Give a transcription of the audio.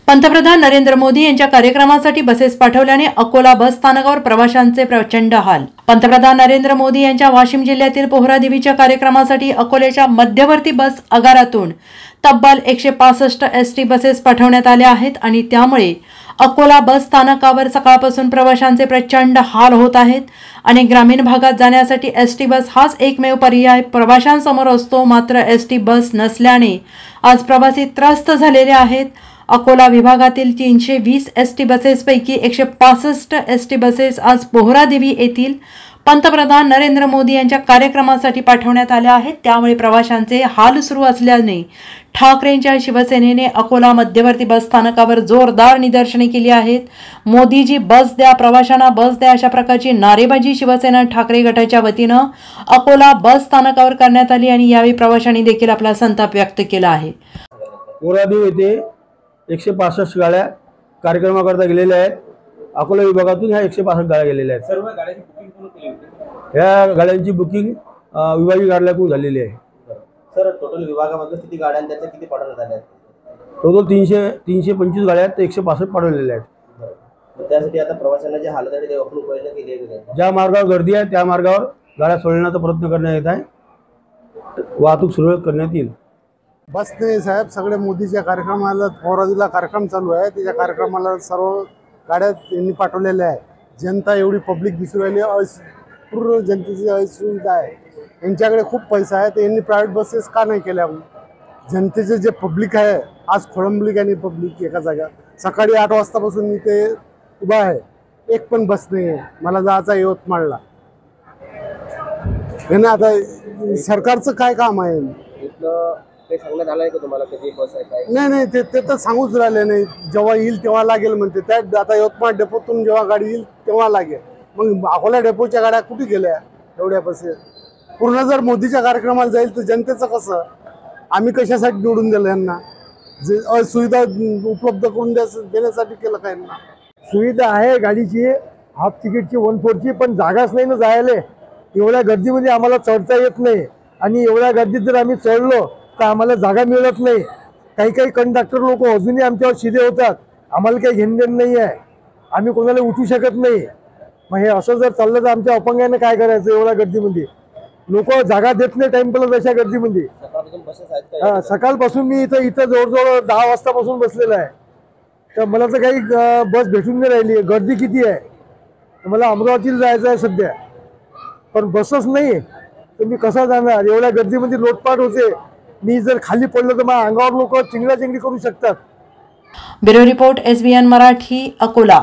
पंतप्रधान नरेंद्र मोदी यांच्या कार्यक्रमासाठी बसेस पाठवल्याने अकोला बस स्थानकावर प्रवाशांचे प्रचंड हाल। पंतप्रधान नरेंद्र मोदी यांच्या वाशिम जिल्ह्यातील पोहरा देवीच्या कार्यक्रमासाठी अकोल्याच्या मध्यवर्ती बस आगारातून तब्बल 165 एसटी बसेस पाठवण्यात आल्या आहेत आणि त्यामुळे अकोला बस स्थानकावर सकाळपासून प्रवाशांचे प्रचंड हाल होत आहेत आणि ग्रामीण भागात जाण्यासाठी एसटी बस हाच एकमेव पर्याय प्रवाशांसमोर असतो। मात्र एसटी बस नसल्याने आज प्रवासी त्रस्त झालेले आहेत। अकोला विभागातील 320 एसटी बसेसपैकी 165 एसटी बसेस आज पोहरा देवी येथील पंतप्रधान नरेंद्र मोदी यांच्या कार्यक्रमासाठी पाठवण्यात आल्या आहेत। त्यामुळे प्रवाशांचे हाल सुरू असल्याने ठाकरेंच्या शिवसेनेने अकोला मध्यवर्ती बस स्थानकावर जोरदार निदर्शने केली आहेत। मोदीजी बस द्या, प्रवाशांना बस द्या अशा प्रकारची नारेबाजी शिवसेना ठाकरे गटाच्या वतीने अकोला बस स्थानकावर करण्यात आली आणि यावेळी प्रवाशांनी देखील आपला संताप व्यक्त केला आहे। पोहरा देवी येथे 165 गाड्या कार्यक्रमाकरता गेलेल्या आहेत। अकोला विभागातून ह्या 165 गाड्या गेलेल्या आहेत। सर्व गाड्यांची बुकिंग कोण केली होती? ह्या गाड्यांची बुकिंग विभागीय कार्यालयाकडून झालेली आहे। सर, टोटल विभागामध्ये किती गाड्या आणि त्याच्या किती पाठवण्यात आल्या आहेत? टोटल 325 गाड्या आहेत, 165 पाठवलेल्या आहेत। त्यासाठी आता प्रवाशांना जे हालत आहे ते आपण उपाययोजना केली आहे। ज्या मार्गावर गर्दी आहे त्या मार्गावर गाड्या सोडण्याचा प्रयत्न करण्यात येत आहे। वाहतूक सुरळीत करण्यात येईल। बस नाही साहेब, सगळे मोदीच्या कार्यक्रमाला पोहरादेवीला कार्यक्रम चालू आहे, त्याच्या कार्यक्रमाला सर्व गाड्या यांनी पाठवलेल्या आहे। जनता एवढी पब्लिक दिसून राहिली, पूर्ण जनतेची असुविधा आहे। यांच्याकडे खूप पैसा आहे, तर यांनी प्रायव्हेट बसेस का नाही केल्या? जनतेचे जे पब्लिक आहे, आज खोळंबली आणि पब्लिक एका जागा सकाळी 8 वाजतापासून मी ते उभा आहे, एक पण बस नाही आहे। मला जायचा यवतमाळला हे ना। आता सरकारचं काय काम आहे? ते सांगण्यात आलंय का तुम्हाला कधी बस आहे काय? नाही, ते तर सांगूच राहिले नाही। जेव्हा येईल तेव्हा लागेल म्हणते। त्यात आता यवतमाळ डेपोतून जेव्हा गाडी येईल तेव्हा लागेल। मग अकोला डेपोच्या गाड्या कुठे गेल्या एवढ्या बसेस? पूर्ण जर मोदीच्या कार्यक्रमाला जाईल तर जनतेचं कसं? आम्ही कशासाठी निवडून दिलं यांना? जे सुविधा उपलब्ध करून देण्यासाठी केलं काय? सुविधा आहे गाडीची, हाफ तिकीटची 1/4ची, पण जागाच नाही ना जायला। एवढ्या गर्दीमध्ये आम्हाला चढता येत नाही आणि एवढ्या गर्दीत जर आम्ही चढलो तर आम्हाला जागा मिळत नाही। काही कंडक्टर लोक अजूनही आमच्यावर शिदे होतात, आम्हाला काही घेणदेण नाही आहे, आम्ही कोणाला उठू शकत नाही। मग हे असं जर चाललं तर आमच्या अपंगाने काय करायचं? एवढ्या गर्दीमध्ये लोक जागा देत नाही टाइमला तशा गर्दीमध्ये। सकाळपासून मी इथं जवळजवळ 10 वाजतापासून बसलेला आहे, तर मला तर काही बस भेटून नाही राहिली। गर्दी किती आहे? मला अमरावतीला जायचं आहे सध्या, पण बसच नाही, तर मी कसा जाणार? एवढ्या गर्दीमध्ये लोटपाट होते। मी जर खाली पडलो तर माझ्या अंगावर लोक चिंगराचिंगरी करू शकतात। Bureau report SBN Marathi, Akola.